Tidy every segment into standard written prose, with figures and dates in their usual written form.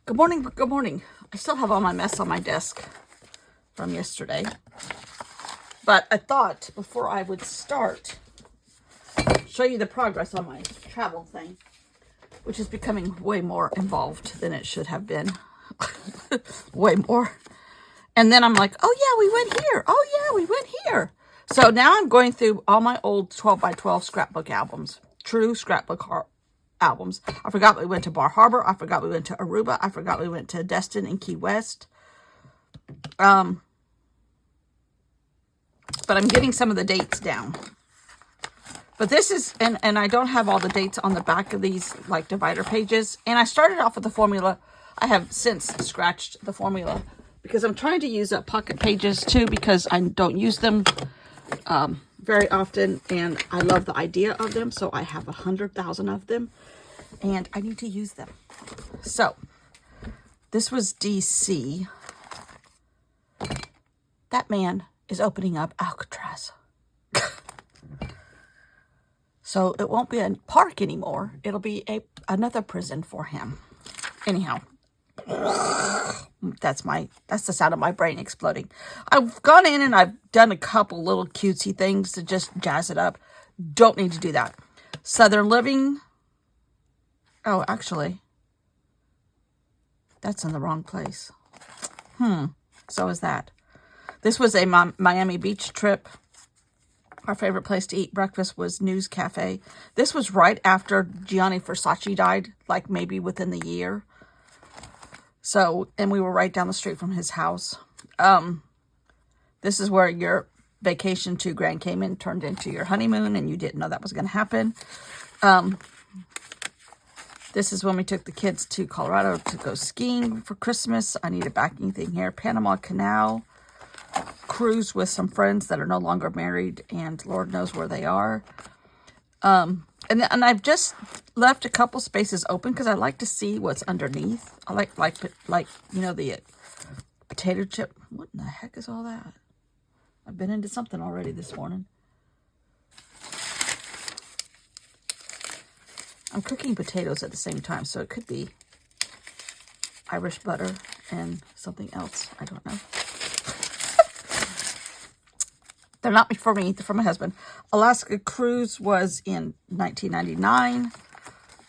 Good morning, good morning. I still have all my mess on my desk from yesterday. But I thought before I would start, show you the progress on my travel thing, which is becoming way more involved than it should have been. Way more. And then I'm like, oh yeah, we went here. Oh yeah, we went here. So now I'm going through all my old 12 by 12 scrapbook albums, true scrapbook albums. I forgot we went to Bar Harbor. I forgot we went to Aruba. I forgot we went to Destin and Key West. But I'm getting some of the dates down. But this is, and I don't have all the dates on the back of these like divider pages. And I started off with the formula. I have since scratched the formula because I'm trying to use up pocket pages too, because I don't use them very often, and I love the idea of them. So I have 100,000 of them, and I need to use them. So this was DC. That man is opening up Alcatraz. So it won't be a park anymore. It'll be another prison for him. Anyhow, that's the sound of my brain exploding. I've gone in and I've done a couple little cutesy things to just jazz it up. Don't need to do that. Southern Living. Oh, actually, that's in the wrong place. So is that. This was a Miami Beach trip. Our favorite place to eat breakfast was News Cafe. This was right after Gianni Versace died, like maybe within the year. So, and we were right down the street from his house. This is where your vacation to Grand Cayman turned into your honeymoon, and you didn't know that was going to happen. This is when we took the kids to Colorado to go skiing for Christmas. I need a backing thing here. Panama Canal. Cruise with some friends that are no longer married, and Lord knows where they are. And I've just left a couple spaces open because I like to see what's underneath. I like you know, the potato chip. What in the heck is all that? I've been into something already this morning. I'm cooking potatoes at the same time, so it could be Irish butter and something else. I don't know. They're not for me, they're for my husband. Alaska cruise was in 1999.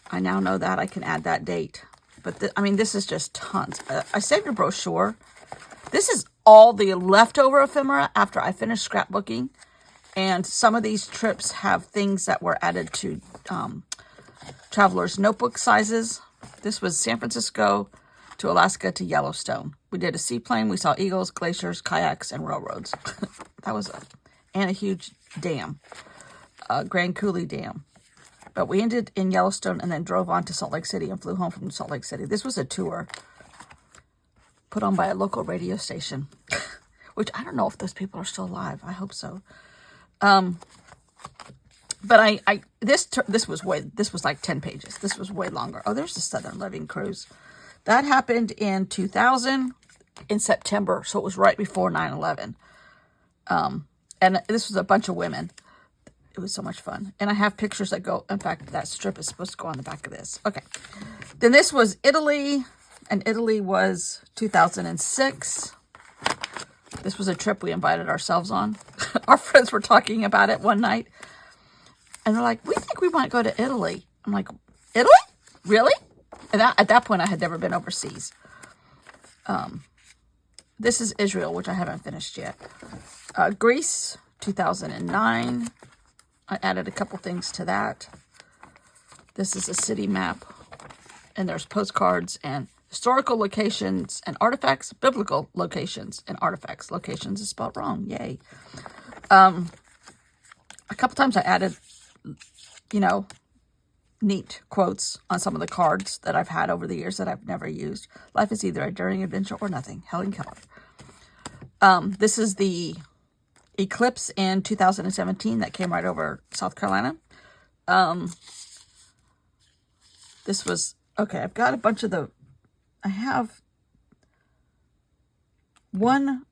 I now know that. I can add that date. But, I mean, this is just tons. I saved a brochure. This is all the leftover ephemera after I finished scrapbooking. And some of these trips have things that were added to traveler's notebook sizes. This was San Francisco to Alaska to Yellowstone. We did a seaplane. We saw eagles, glaciers, kayaks, and railroads. That was and a huge dam, Grand Coulee Dam. But we ended in Yellowstone and then drove on to Salt Lake City and flew home from Salt Lake City. This was a tour put on by a local radio station, which I don't know if those people are still alive. I hope so. But this was like 10 pages. This was way longer. Oh, there's the Southern Living cruise. That happened in 2000 in September. So it was right before 9/11. And this was a bunch of women. It was so much fun. And I have pictures that go, in fact, that strip is supposed to go on the back of this. Okay. Then this was Italy, and Italy was 2006. This was a trip we invited ourselves on. Our friends were talking about it one night. And they're like, we think we might go to Italy. I'm like, Italy? Really? And at that point, I had never been overseas. This is Israel, which I haven't finished yet. Greece, 2009. I added a couple things to that. This is a city map. And there's postcards and historical locations and artifacts, biblical locations and artifacts. Locations is spelled wrong. Yay. A couple times I added, you know, neat quotes on some of the cards that I've had over the years that I've never used. Life is either a daring adventure or nothing. Helen Keller. This is the eclipse in 2017 that came right over South Carolina. This was, okay, I've got a bunch of I have one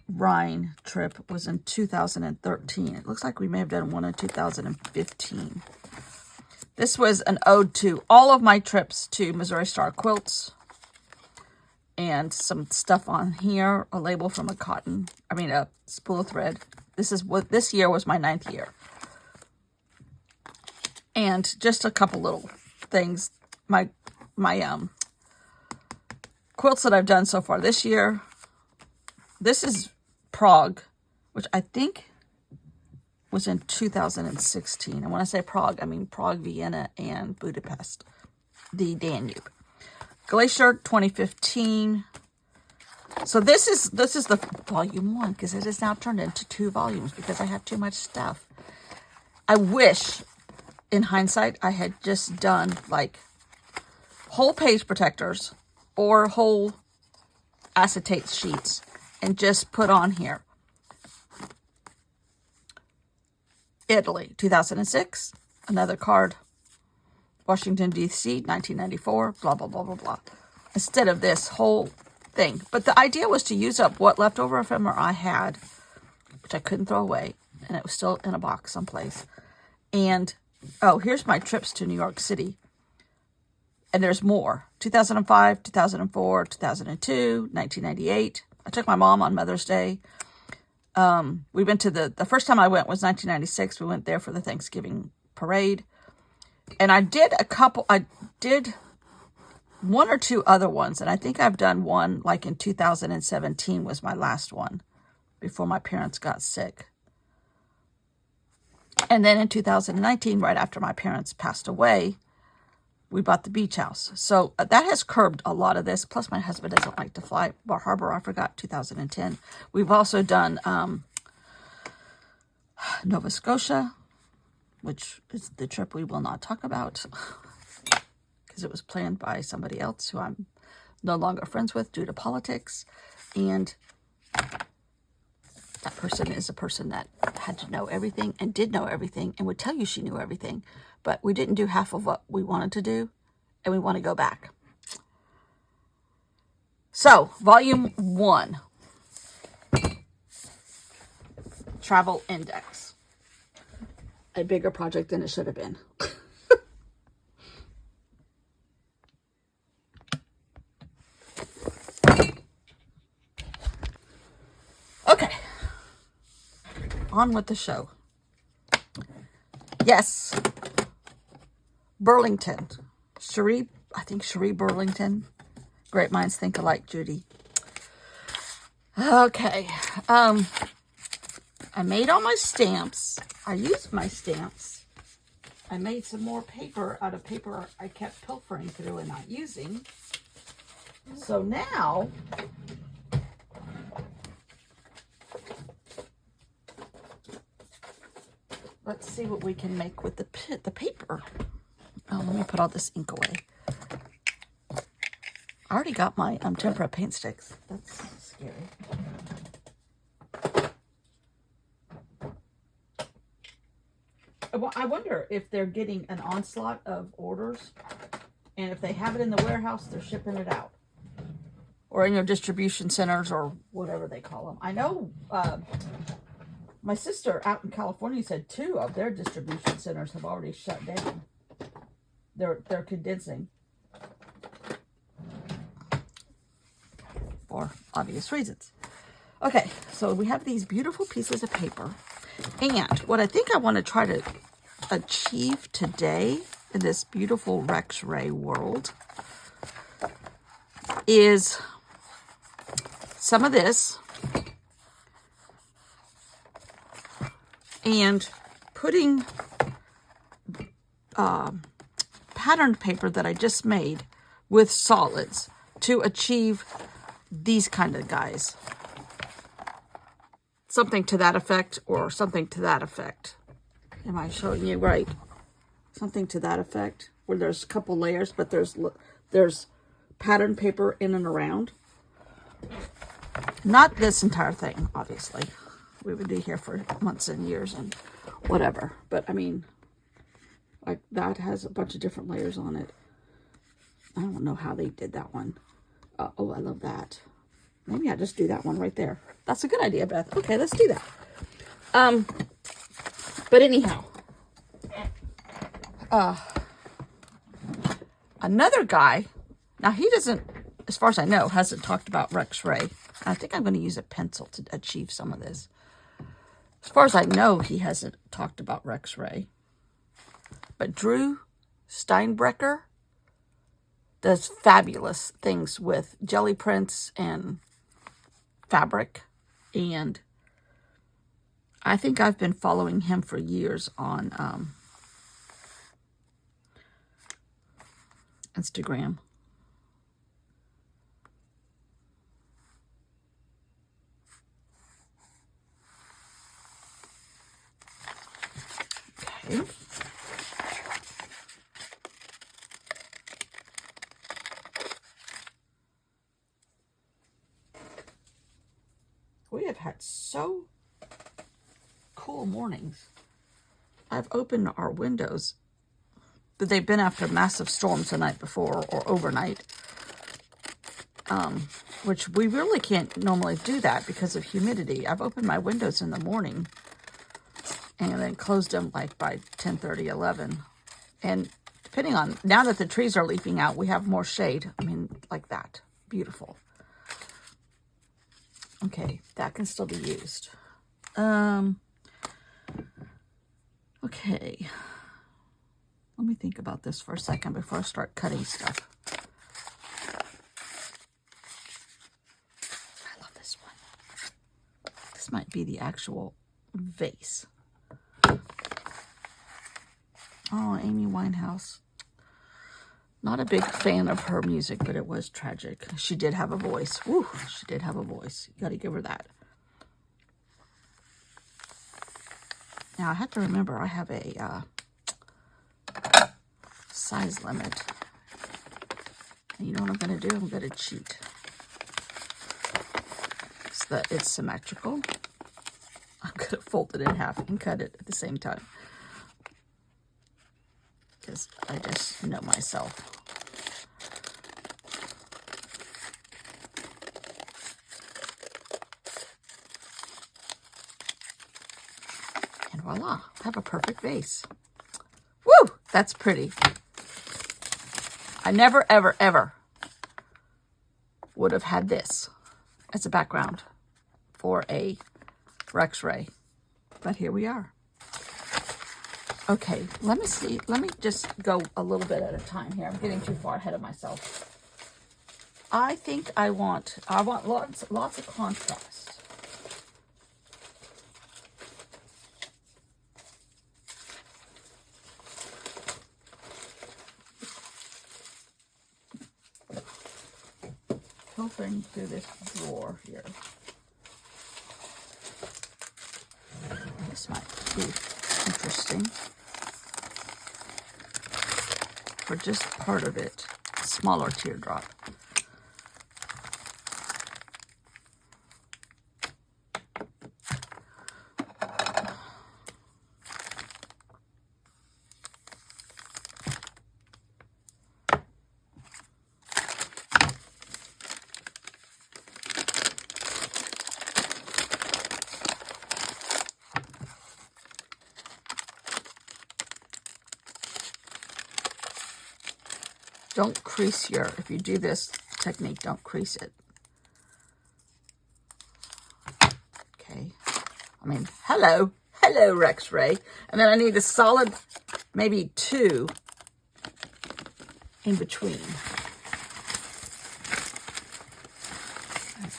Rhine trip was in 2013. It looks like we may have done one in 2015. This was an ode to all of my trips to Missouri Star Quilts. and some stuff on here, a label from a spool of thread. This year was my 9th year. And just a couple little things. My quilts that I've done so far this year. This is Prague, which I think was in 2016. And when I say Prague, I mean Prague, Vienna, and Budapest, the Danube. Glacier 2015. So this is the volume 1, because it is now turned into 2 volumes because I have too much stuff. I wish, in hindsight, I had just done like whole page protectors or whole acetate sheets and just put on here. Italy, 2006, another card. Washington, D.C., 1994, blah, blah, blah, blah, blah. Instead of this whole thing. But the idea was to use up what leftover ephemera I had, which I couldn't throw away, and it was still in a box someplace. And, oh, here's my trips to New York City. And there's more. 2005, 2004, 2002, 1998. I took my mom on Mother's Day. We went to the first time I went was 1996. We went there for the Thanksgiving parade. And I did one or two other ones. And I think I've done one like in 2017 was my last one before my parents got sick. And then in 2019, right after my parents passed away, we bought the beach house. So that has curbed a lot of this. Plus, my husband doesn't like to fly. Bar Harbor, I forgot, 2010. We've also done Nova Scotia, which is the trip we will not talk about because it was planned by somebody else who I'm no longer friends with due to politics. And that person is a person that had to know everything and did know everything and would tell you she knew everything. But we didn't do half of what we wanted to do, and we want to go back. So, Volume 1. Travel Index. A bigger project than it should have been. Okay. On with the show. Yes. Burlington. Cherie Burlington. Great minds think alike, Judy. Okay. I made all my stamps. I used my stamps. I made some more paper out of paper I kept pilfering through and not using. So now, let's see what we can make with the paper. Oh, let me put all this ink away. I already got my tempera paint sticks. That's scary. I wonder if they're getting an onslaught of orders, and if they have it in the warehouse, they're shipping it out, or in your distribution centers, or whatever they call them. I know my sister out in California said 2 of their distribution centers have already shut down. They're condensing for obvious reasons. Okay, so we have these beautiful pieces of paper. And what I think I want to try to achieve today in this beautiful Rex Ray world is some of this and putting patterned paper that I just made with solids to achieve these kind of guys. Something to that effect, or something to that effect. Am I showing you right? Something to that effect, where there's a couple layers, but there's patterned paper in and around. Not this entire thing, obviously. We would be here for months and years and whatever. But I mean, like that has a bunch of different layers on it. I don't know how they did that one. Oh, I love that. Maybe I just do that one right there. That's a good idea, Beth. Okay, let's do that. But anyhow, another guy. Now he doesn't as far as I know, hasn't talked about Rex Ray. I think I'm going to use a pencil to achieve some of this. As far as I know, he hasn't talked about Rex Ray. But Drew Steinbrecher does fabulous things with jelly prints and fabric. And I think I've been following him for years on Instagram. Okay. We have had so cool mornings. I've opened our windows, but they've been after massive storms the night before or overnight, which we really can't normally do that because of humidity. I've opened my windows in the morning and then closed them like by 10:30, 11. And depending on, now that the trees are leafing out, we have more shade. I mean, like that. Beautiful. Okay, that can still be used. Okay. Let me think about this for a second before I start cutting stuff. I love this one. This might be the actual vase. Oh, Amy Winehouse. Not a big fan of her music, but it was tragic. She did have a voice. Woo, she did have a voice. You got to give her that. Now, I have to remember I have a size limit. And you know what I'm going to do? I'm going to cheat. So that it's symmetrical. I'm going to fold it in half and cut it at the same time. Because I just know myself. And voila, I have a perfect vase. Woo! That's pretty. I never, ever, ever would have had this as a background for a Rex Ray. But here we are. Okay, let me see. Let me just go a little bit at a time here. I'm getting too far ahead of myself. I think I want lots of contrast. Filtering through this drawer here. This might be interesting. For just part of it, a smaller teardrop. Don't crease if you do this technique, don't crease it. Okay. I mean, hello Rex Ray. And then I need a solid, maybe 2 in between.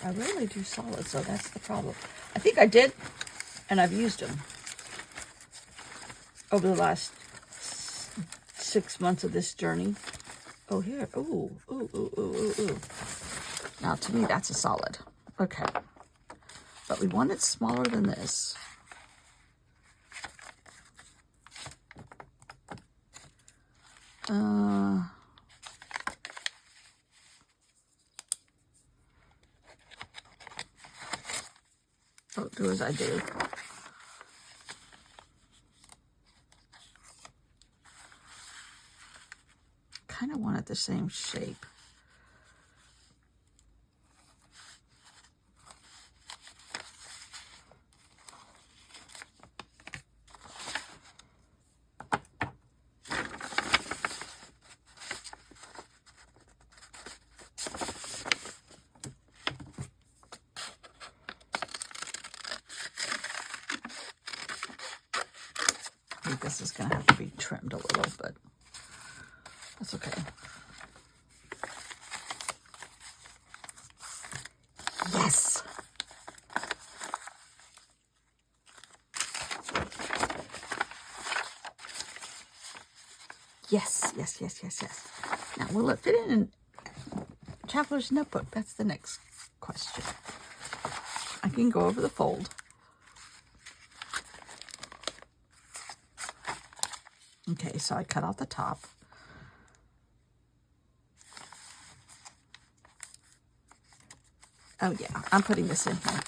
I rarely do solids, so that's the problem. I think I did, and I've used them over the last 6 months of this journey. Oh, here. Ooh. Now, to me, that's a solid. Okay. But we want it smaller than this. Do as I do. Kind of want it the same shape. I think this is going to have to be trimmed a little, but that's okay. Yes! Yes, yes, yes, yes, yes. Now, will it fit in a traveler's notebook? That's the next question. I can go over the fold. Okay, so I cut out the top. Oh yeah, I'm putting this in here.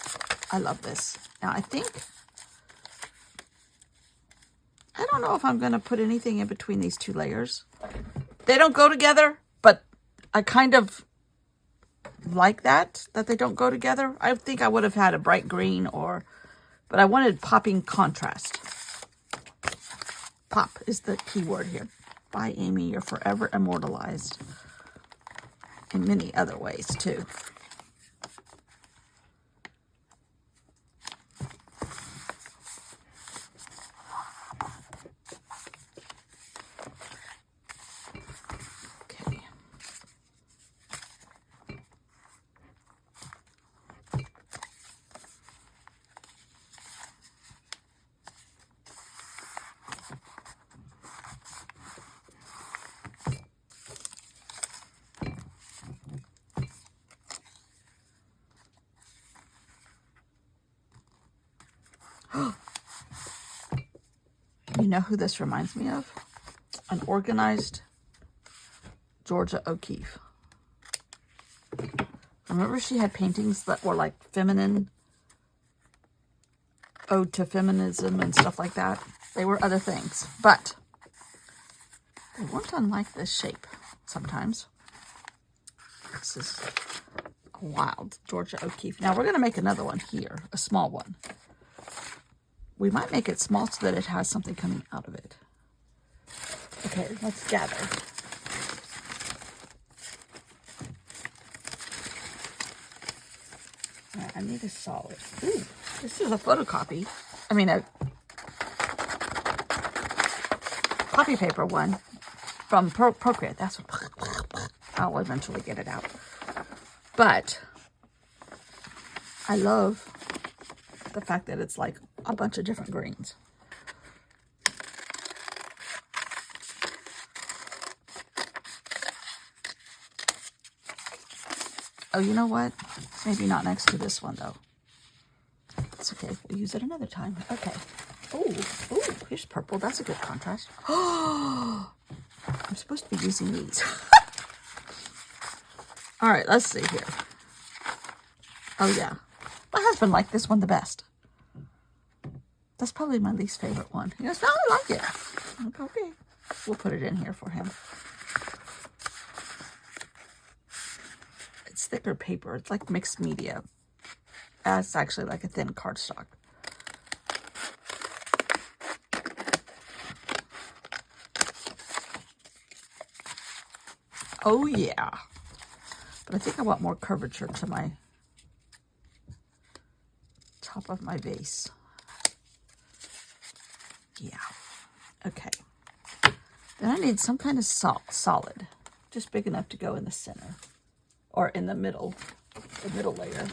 I love this. Now I don't know if I'm going to put anything in between these two layers. They don't go together, but I kind of like that they don't go together. I think I would have had a bright green but I wanted popping contrast. Pop is the key word here. Bye, Amy, you're forever immortalized in many other ways too. You know who this reminds me of? An organized Georgia O'Keeffe. Remember she had paintings that were like feminine, ode to feminism and stuff like that? They were other things, but they weren't unlike this shape sometimes. This is a wild Georgia O'Keeffe. Now we're going to make another one here, a small one. We might make it small so that it has something coming out of it. Okay, let's gather. All right, I need a solid. Ooh, this is a photocopy. I mean, a copy paper one from Procreate. That's what I'll eventually get it out. But I love the fact that it's like a bunch of different greens. Oh, you know what? Maybe not next to this one, though. It's okay. We'll use it another time. Okay. Oh, here's purple. That's a good contrast. Oh, I'm supposed to be using these. All right, let's see here. Oh, yeah. My husband liked this one the best. That's probably my least favorite one. He goes, no, I like it. I'm like, okay. We'll put it in here for him. It's thicker paper. It's like mixed media. It's actually like a thin cardstock. Oh, yeah. But I think I want more curvature to my top of my vase. Yeah. Okay. Then I need some kind of solid, just big enough to go in the center or in the middle layer.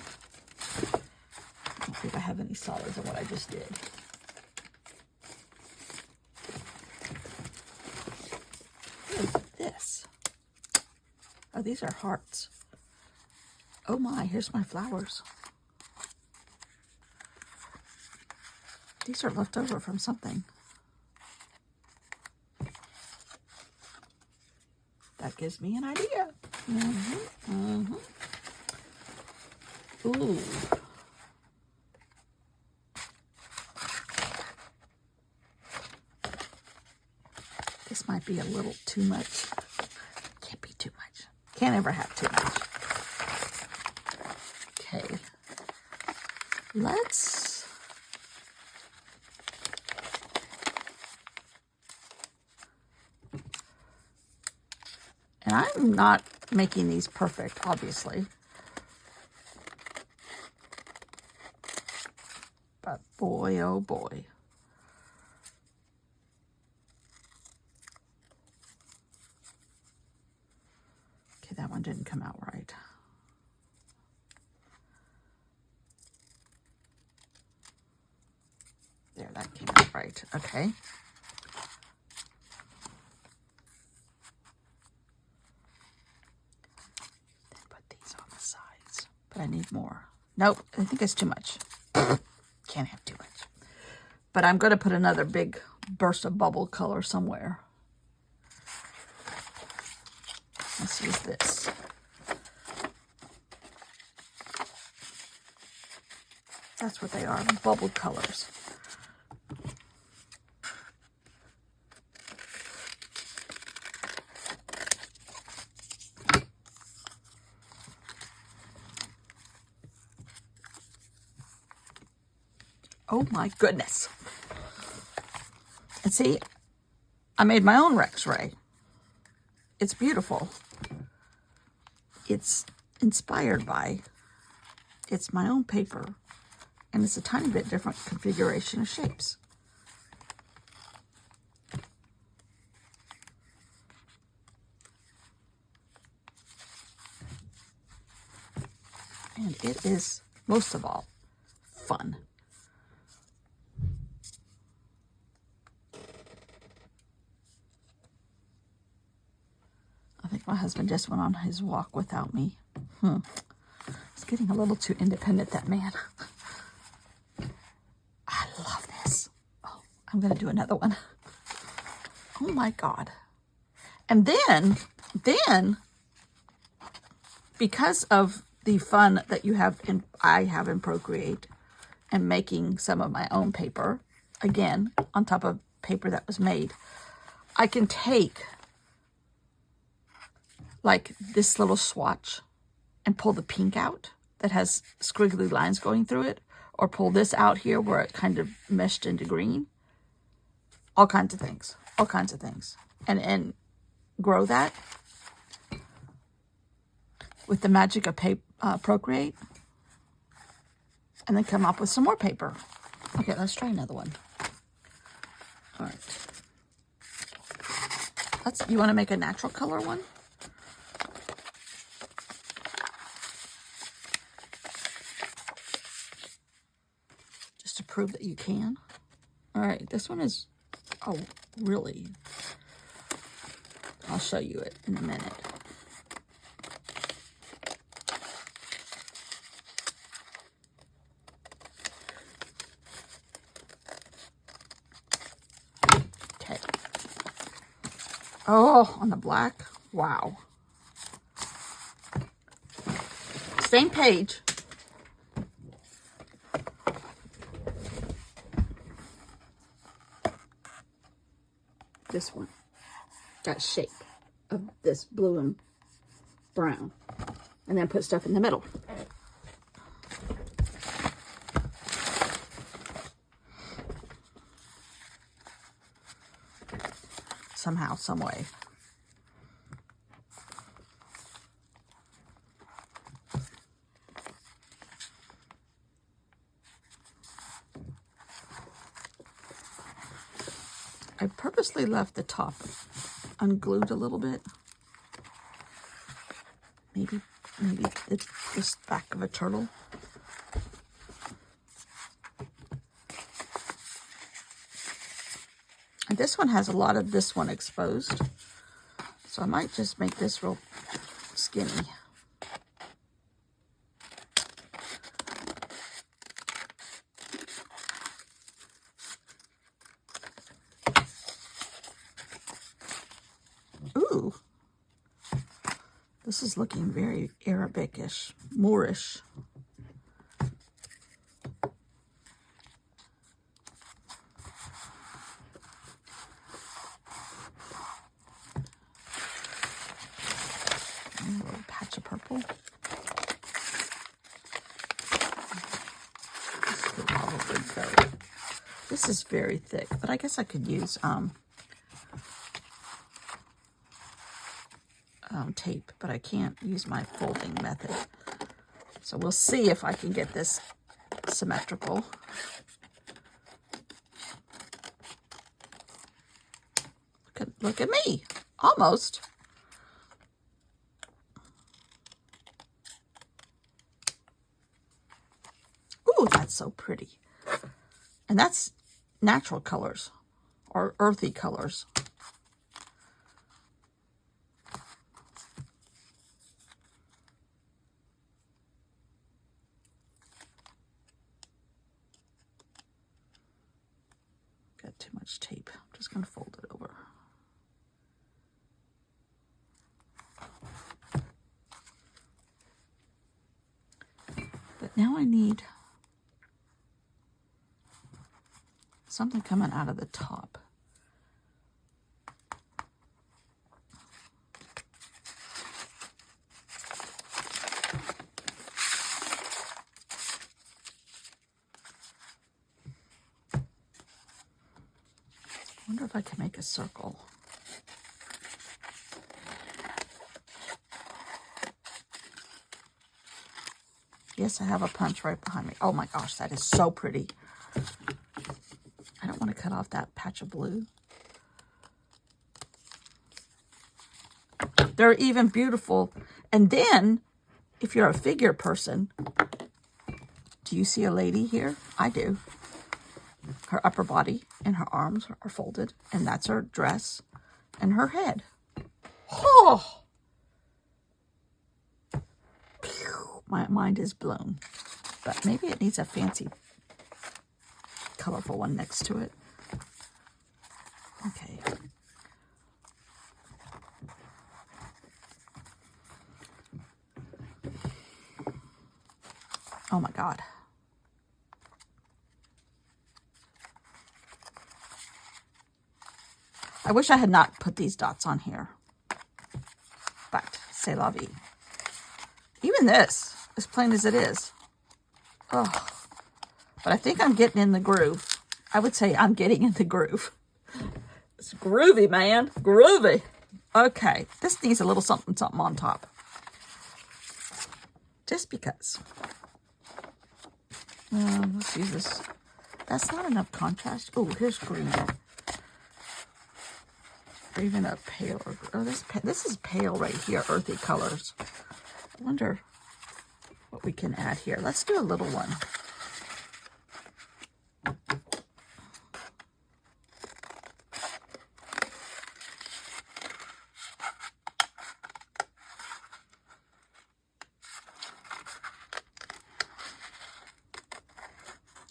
I don't think I have any solids in what I just did. What is this? Oh, these are hearts. Oh my, here's my flowers. These are left over from something. That gives me an idea. Ooh. This might be a little too much. Can't be too much. Can't ever have too much. Okay. Let's... And I'm not making these perfect, obviously. But boy, oh boy. didn't come out right. There, that came out right. Okay. Then put these on the sides. But I need more. Nope, I think it's too much. Can't have too much. But I'm going to put another big burst of bubble color somewhere. Let's use this. That's what they are, bubble colors. Oh my goodness. And see, I made my own Rex Ray. It's beautiful. It's inspired by, it's my own paper, and it's a tiny bit different configuration of shapes. And it is, most of all, fun. I think my husband just went on his walk without me. He's getting a little too independent, that man. I love this. Oh, I'm going to do another one. Oh my God. And then, because of the fun that I have in Procreate and making some of my own paper, again, on top of paper that was made, I can take like this little swatch and pull the pink out that has squiggly lines going through it, or pull this out here where it kind of meshed into green. All kinds of things, and grow that with the magic of Procreate, and then come up with some more paper. Okay, let's try another one. All right. You want to make a natural color one? Just to prove that you can. All right, this one is, oh, really? I'll show you it in a minute. Okay. Oh, on the black? Wow. Same page. This one, that shape of this blue and brown, and then put stuff in the middle. Somehow, some way. I purposely left the top unglued a little bit. Maybe this back of a turtle. And this one has a lot of this one exposed, so I might just make this real skinny. Ooh, this is looking very Arabic-ish, Moorish. A little patch of purple. This could probably go. This is very thick, but I guess I could use tape, but I can't use my folding method. So we'll see if I can get this symmetrical. Look at me, almost. so pretty. And that's natural colors or earthy colors. Got too much tape. I'm just going to fold it over. But now I need something coming out of the top. I wonder if I can make a circle. Yes, I have a punch right behind me. Oh my gosh, that is so pretty. I don't want to cut off that patch of blue. They're even beautiful. And then, if you're a figure person, do you see a lady here? I do. Her upper body and her arms are folded, and that's her dress and her head. Oh! My mind is blown. But maybe it needs a fancy, colorful one next to it. Okay. Oh my God. I wish I had not put these dots on here. But, c'est la vie. Even this, as plain as it is. Oh. But I think I'm getting in the groove. I would say I'm getting in the groove. It's groovy, man. Groovy. Okay. This needs a little something, something on top. Just because. Let's use this. That's not enough contrast. Oh, here's green. Or even a paler. Oh, this is pale right here. Earthy colors. I wonder what we can add here. Let's do a little one.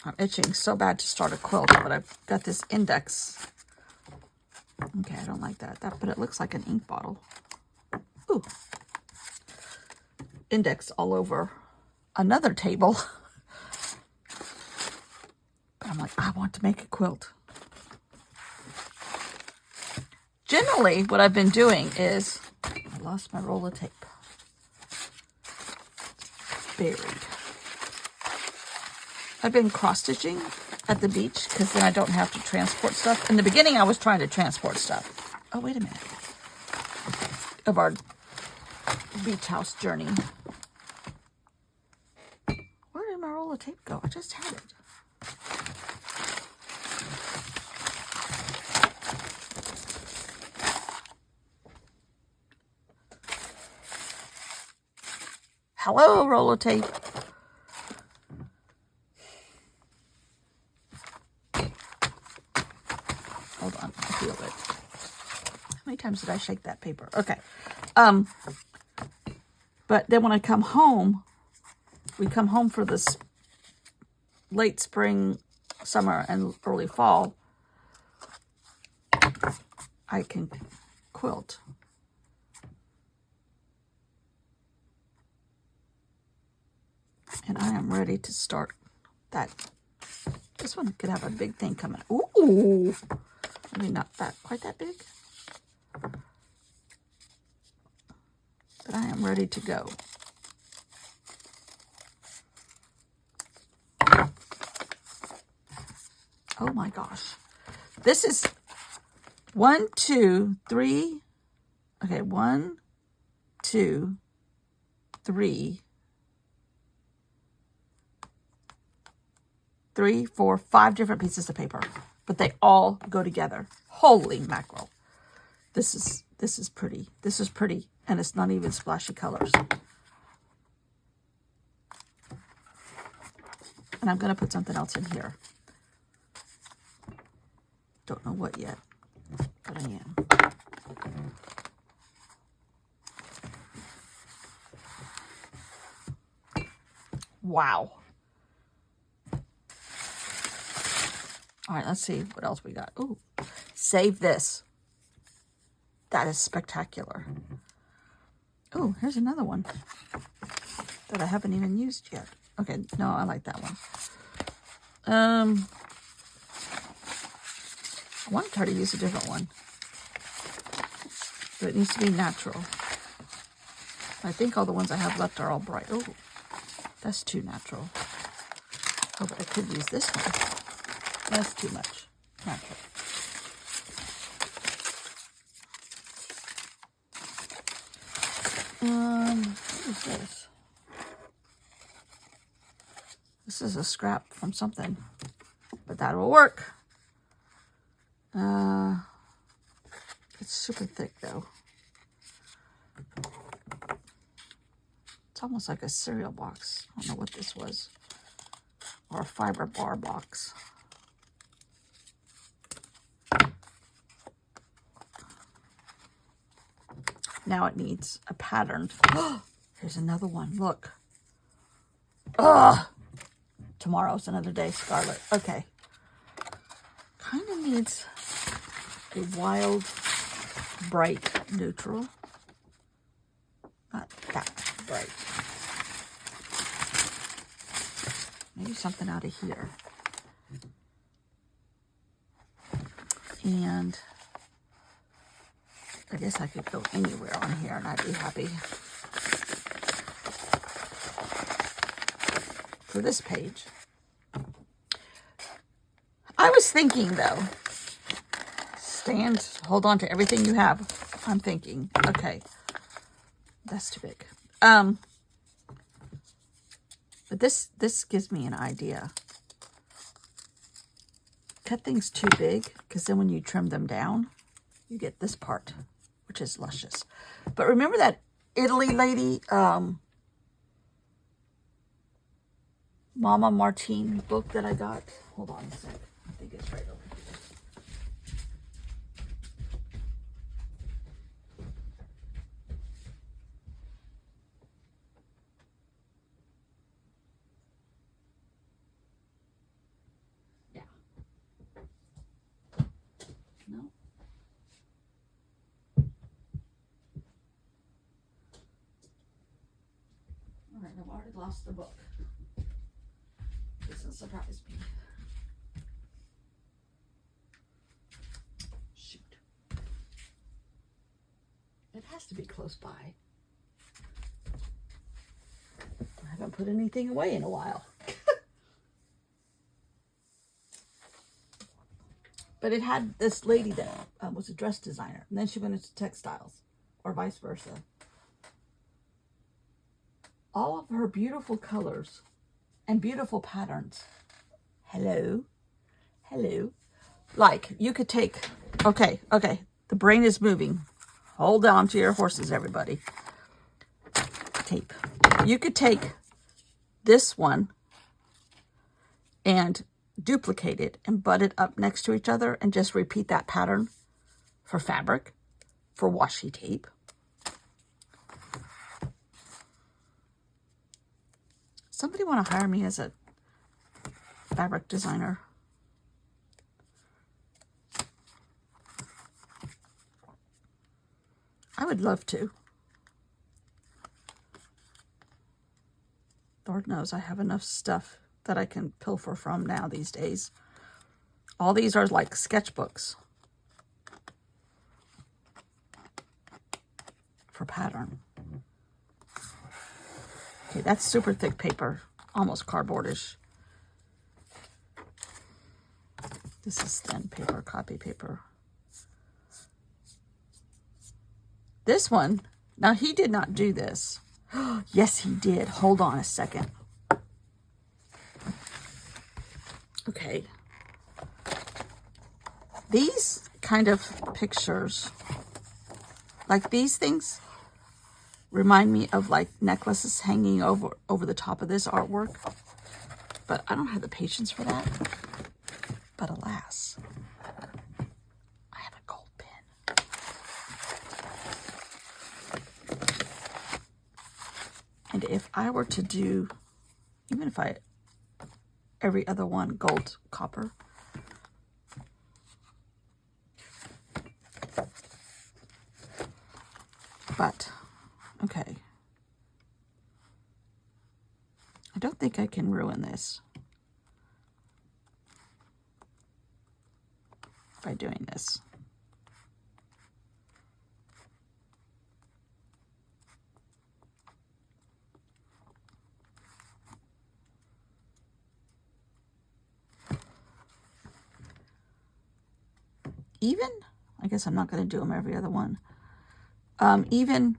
I'm itching so bad to start a quilt, but I've got this index. Okay, I don't like that. But it looks like an ink bottle. Ooh. Index all over another table. But I'm like, I want to make a quilt. Generally, what I've been doing is, I lost my roll of tape. Buried. I've been cross-stitching at the beach because then I don't have to transport stuff. In the beginning, I was trying to transport stuff. Oh, wait a minute. Of our beach house journey. Where did my roll of tape go? I just had it. Hello, roll of tape. Hold on, I feel it. How many times did I shake that paper? Okay. But then when I come home, we come home for this late spring, summer, and early fall, I can quilt. And I am ready to start that. This one could have a big thing coming. Ooh! I mean, not that quite that big. But I am ready to go. Oh my gosh. This is 1, 2, 3. Okay, 1, 2, 3. 3, 4, 5 different pieces of paper, but they all go together. Holy mackerel. This is pretty. This is pretty, and it's not even splashy colors. And I'm going to put something else in here. Don't know what yet, but I am. Wow. All right, let's see what else we got. Ooh, save this. That is spectacular. Oh, here's another one that I haven't even used yet. Okay, no, I like that one. I want to try to use a different one, but it needs to be natural. I think all the ones I have left are all bright. Oh, that's too natural. Oh, but I could use this one. That's too much natural. What is this? This is a scrap from something, but that will work. It's super thick though. It's almost like a cereal box. I don't know what this was. Or a fiber bar box. Now it needs a pattern. Here's another one. Look. Ugh. Tomorrow's another day, Scarlet. Okay. Kind of needs a wild, bright neutral. Not that bright. Maybe something out of here. And I guess I could go anywhere on here and I'd be happy. For this page. I was thinking though, hold on to everything you have. I'm thinking, okay, that's too big. But this gives me an idea. Cut things too big, because then when you trim them down, you get this part, which is luscious. But remember that Italy lady, Mama Martine book that I got? Hold on a sec. I think it's right over here. Yeah. No. All right, I've already lost the book. Doesn't surprise me. Shoot. It has to be close by. I haven't put anything away in a while. But it had this lady that was a dress designer. And then she went into textiles. Or vice versa. All of her beautiful colors. And beautiful patterns. Hello. Hello. Like, you could take... Okay. The brain is moving. Hold on to your horses, everybody. Tape. You could take this one and duplicate it and butt it up next to each other and just repeat that pattern for fabric, for washi tape. Somebody want to hire me as a fabric designer? I would love to. Lord knows I have enough stuff that I can pilfer from now these days. All these are like sketchbooks for pattern. Okay, that's super thick paper, almost cardboardish. This is thin paper, copy paper. This one, now he did not do this. Yes, he did. Hold on a second. Okay. These kind of pictures, like these things, remind me of like necklaces hanging over the top of this artwork. But I don't have the patience for that. But alas, I have a gold pen. And if I were to do, even if every other one gold, copper. But, okay. I don't think I can ruin this by doing this. Even, I guess I'm not going to do them every other one. Even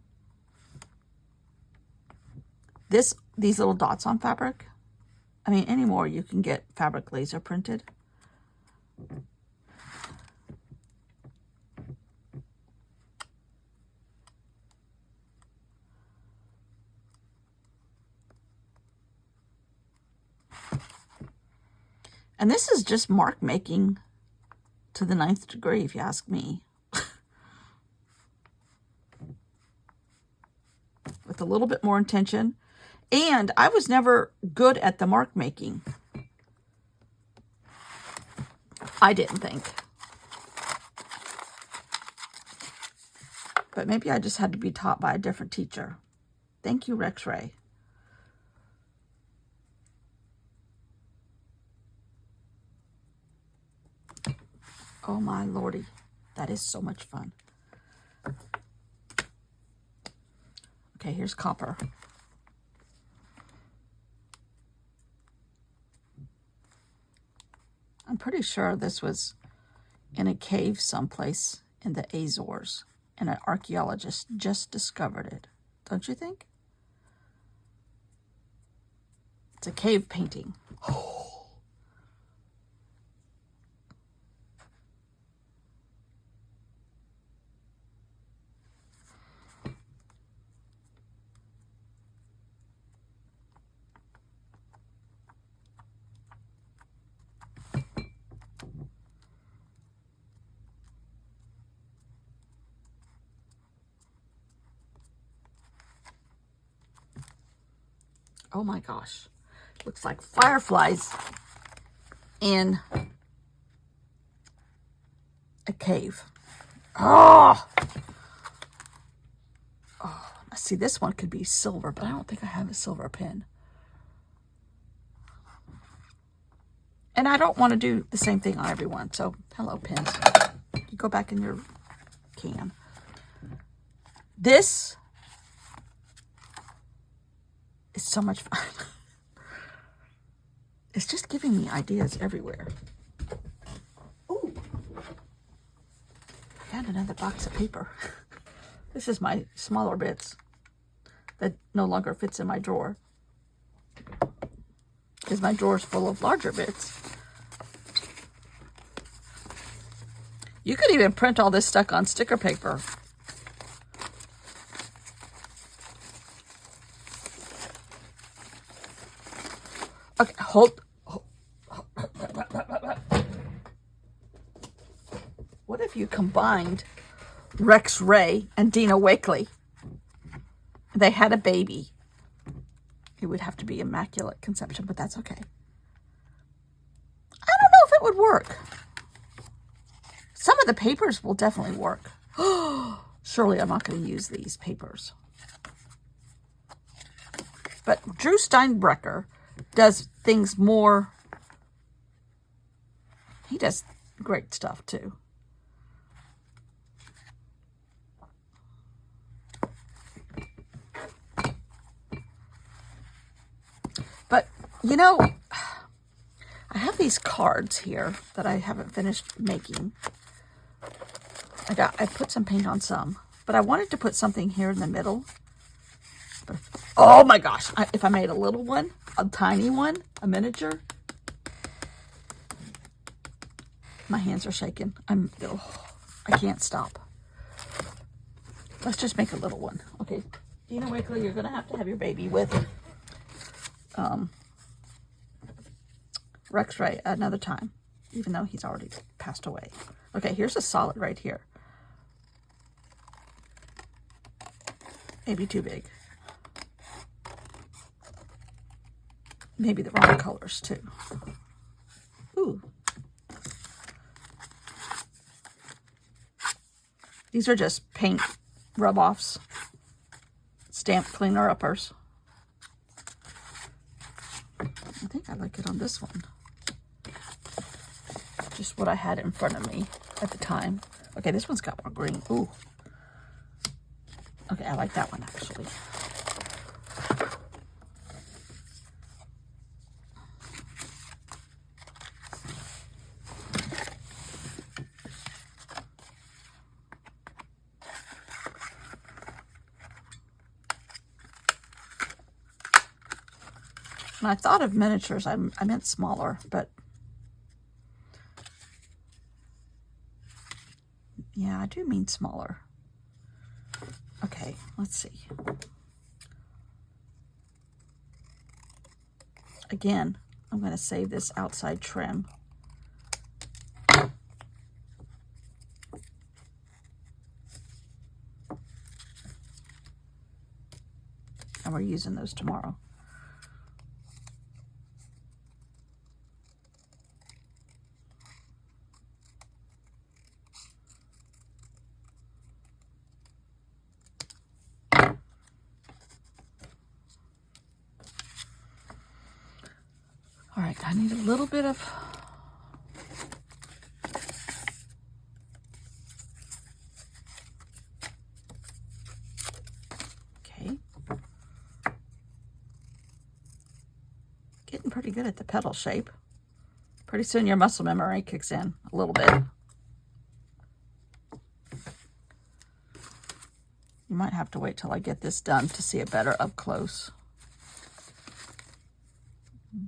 these little dots on fabric, I mean, anymore you can get fabric laser printed. And this is just mark making to the 9th degree, if you ask me. With a little bit more intention. And I was never good at the mark making. I didn't think. But maybe I just had to be taught by a different teacher. Thank you, Rex Ray. Oh my lordy, that is so much fun. Okay, here's copper. I'm pretty sure this was in a cave someplace in the Azores, and an archaeologist just discovered it. Don't you think? It's a cave painting. Oh my gosh. Looks like fireflies in a cave. Oh! Oh, see, this one could be silver, but I don't think I have a silver pen. And I don't want to do the same thing on everyone. So, hello, pens. You go back in your can. This is so much fun. It's just giving me ideas everywhere. Ooh. I found another box of paper. This is my smaller bits that no longer fits in my drawer, because my drawer is full of larger bits. You could even print all this stuff on sticker paper. Okay, hold. What if you combined Rex Ray and Dina Wakley? They had a baby. It would have to be immaculate conception, but that's okay. I don't know if it would work. Some of the papers will definitely work. Surely I'm not going to use these papers. But Drew Steinbrecher does things more. He does great stuff too. But, you know, I have these cards here that I haven't finished making. I put some paint on some, but I wanted to put something here in the middle. But oh my gosh, if I made a little one, a tiny one, a miniature. My hands are shaking. I can't stop. Let's just make a little one. Okay, Dina Wakley, you're going to have your baby with Rex Ray another time, even though he's already passed away. Okay, here's a solid right here. Maybe too big. Maybe the wrong colors too. Ooh. These are just paint rub-offs. Stamp cleaner uppers. I think I like it on this one. Just what I had in front of me at the time. Okay, this one's got more green. Ooh. Okay, I like that one actually. When I thought of miniatures, I meant smaller, but yeah, I do mean smaller. Okay, let's see. Again, I'm going to save this outside trim. And we're using those tomorrow. All right, I need a little bit of okay. Getting pretty good at the petal shape. Pretty soon your muscle memory kicks in a little bit. You might have to wait till I get this done to see it better up close.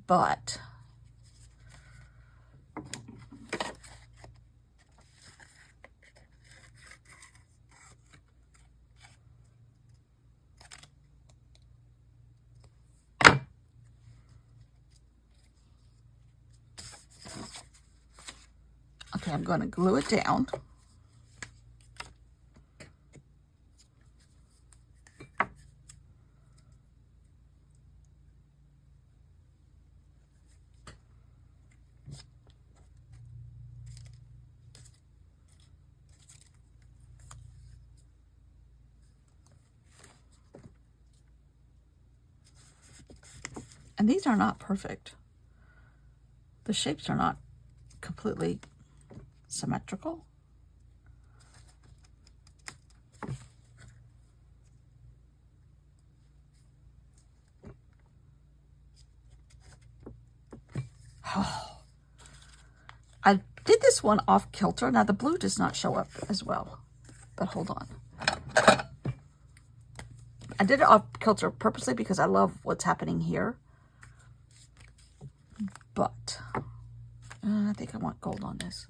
But okay, I'm going to glue it down. And these are not perfect. The shapes are not completely symmetrical. Oh. I did this one off kilter. Now the blue does not show up as well, but hold on. I did it off kilter purposely because I love what's happening here. But I think I want gold on this.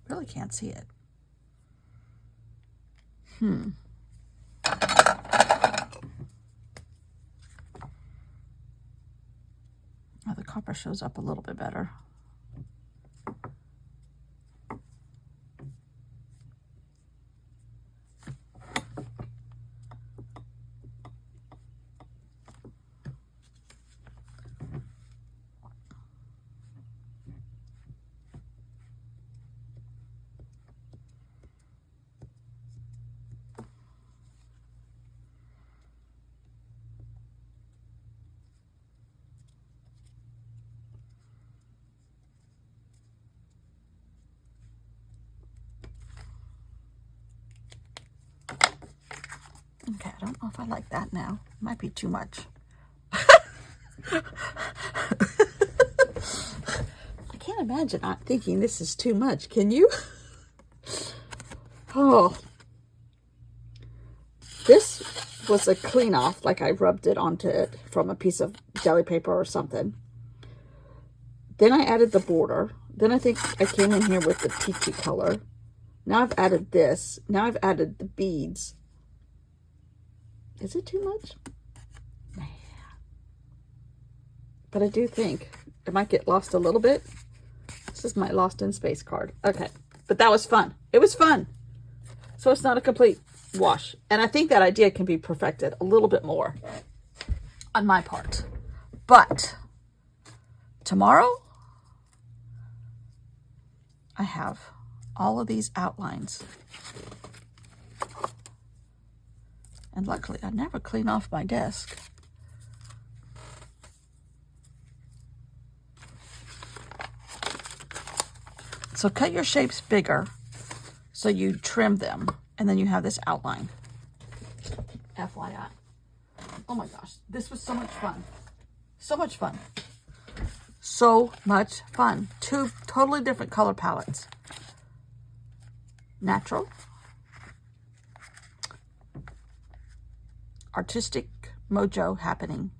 Really can't see it. Oh, the copper shows up a little bit better. Okay, I don't know if I like that now. Might be too much. I can't imagine not thinking this is too much, can you? Oh. was a clean off, like I rubbed it onto it from a piece of jelly paper or something. Then I added the border. Then I think I came in here with the peachy color. Now I've added this. Now I've added the beads. Is it too much? Yeah. But I do think it might get lost a little bit. This is my Lost in Space card. Okay. But that was fun. It was fun. So it's not a complete wash. And I think that idea can be perfected a little bit more on my part. But tomorrow, I have all of these outlines. And luckily, I never clean off my desk. So cut your shapes bigger so you trim them, and then you have this outline. FYI. Oh my gosh, this was so much fun. So much fun. So much fun. 2 totally different color palettes. Natural. Artistic Mojo Happening.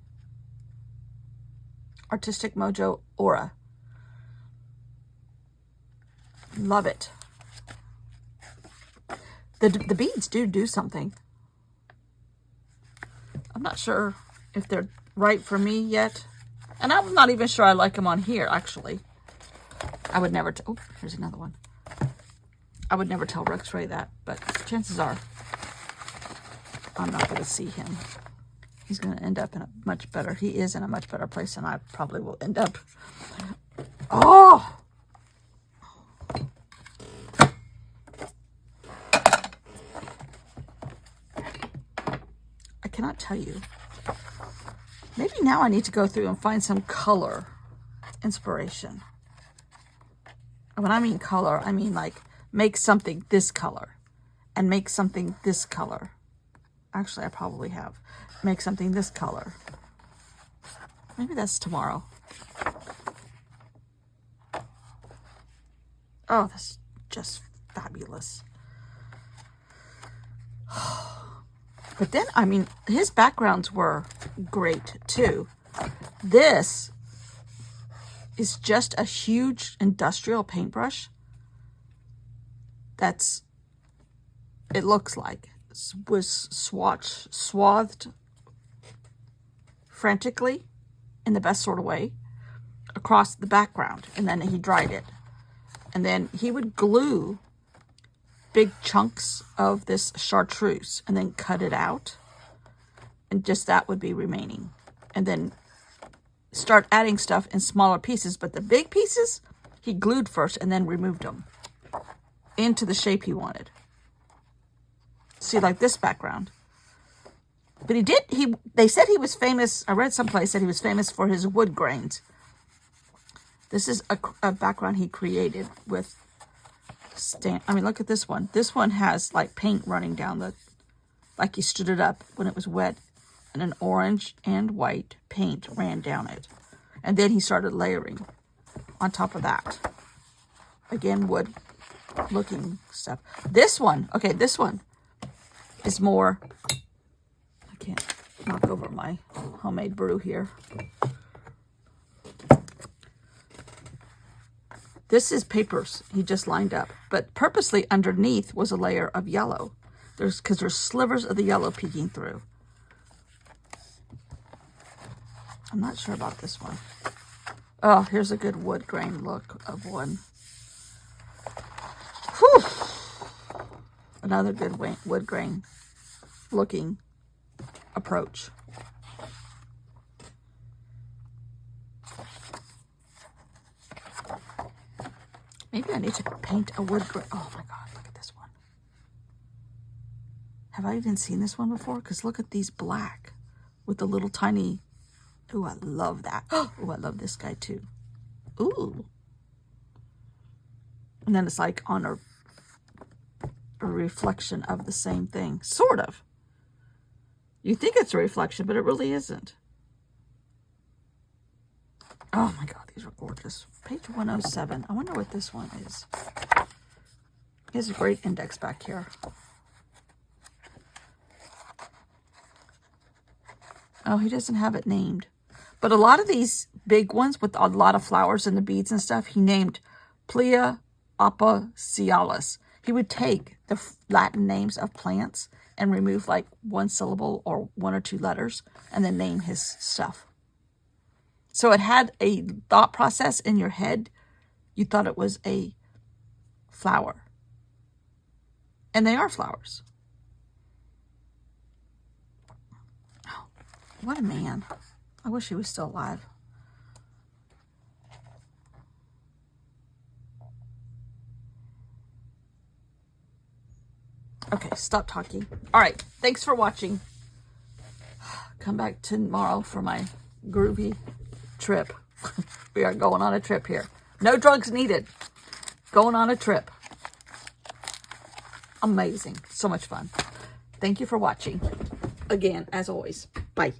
Artistic Mojo Aura. Love it. The beads do something. I'm not sure if they're right for me yet. And I'm not even sure I like them on here, actually. I would never... Oh, here's another one. I would never tell Rex Ray that, but chances are I'm not going to see him. He's going to end up in a much better... He is in a much better place than I probably will end up. Oh! I cannot tell you. Maybe now I need to go through and find some color inspiration. And when I mean color, I mean like make something this color and make something this color. Actually, I probably have. Make something this color. Maybe that's tomorrow. Oh, that's just fabulous. But then, I mean, his backgrounds were great too. This is just a huge industrial paintbrush that's, it looks like, was swathed frantically in the best sort of way across the background. And then he dried it. And then he would glue big chunks of this chartreuse and then cut it out, and just that would be remaining, and then start adding stuff in smaller pieces. But the big pieces he glued first and then removed them into the shape he wanted. See, like this background. But they said he was famous. I read someplace that he was famous for his wood grains. This is a background he created with I mean, look at this one. This one has like paint running down like he stood it up when it was wet, and an orange and white paint ran down it. And then he started layering on top of that. Again, wood looking stuff. This one, okay, this one is more, I can't knock over my homemade brew here. This is papers he just lined up, but purposely underneath was a layer of yellow. Because there's slivers of the yellow peeking through. I'm not sure about this one. Oh, here's a good wood grain look of one. Whew. Another good wood grain looking approach. Maybe I need to paint a wood grain. Oh my God, look at this one. Have I even seen this one before? Because look at these black with the little tiny... Ooh, I love that. Ooh, I love this guy too. Ooh. And then it's like on a reflection of the same thing. Sort of. You think it's a reflection, but it really isn't. Oh my God, these are gorgeous. Page 107. I wonder what this one is. He has a great index back here. Oh, he doesn't have it named. But a lot of these big ones with a lot of flowers and the beads and stuff, he named Plea apiacealis. He would take the Latin names of plants and remove like one syllable or one or two letters and then name his stuff. So it had a thought process in your head. You thought it was a flower. And they are flowers. Oh, what a man. I wish he was still alive. Okay, stop talking. All right, thanks for watching. Come back tomorrow for my groovy trip. We are going on a trip here. No drugs needed. Going on a trip. Amazing. So much fun. Thank you for watching. Again, as always. Bye.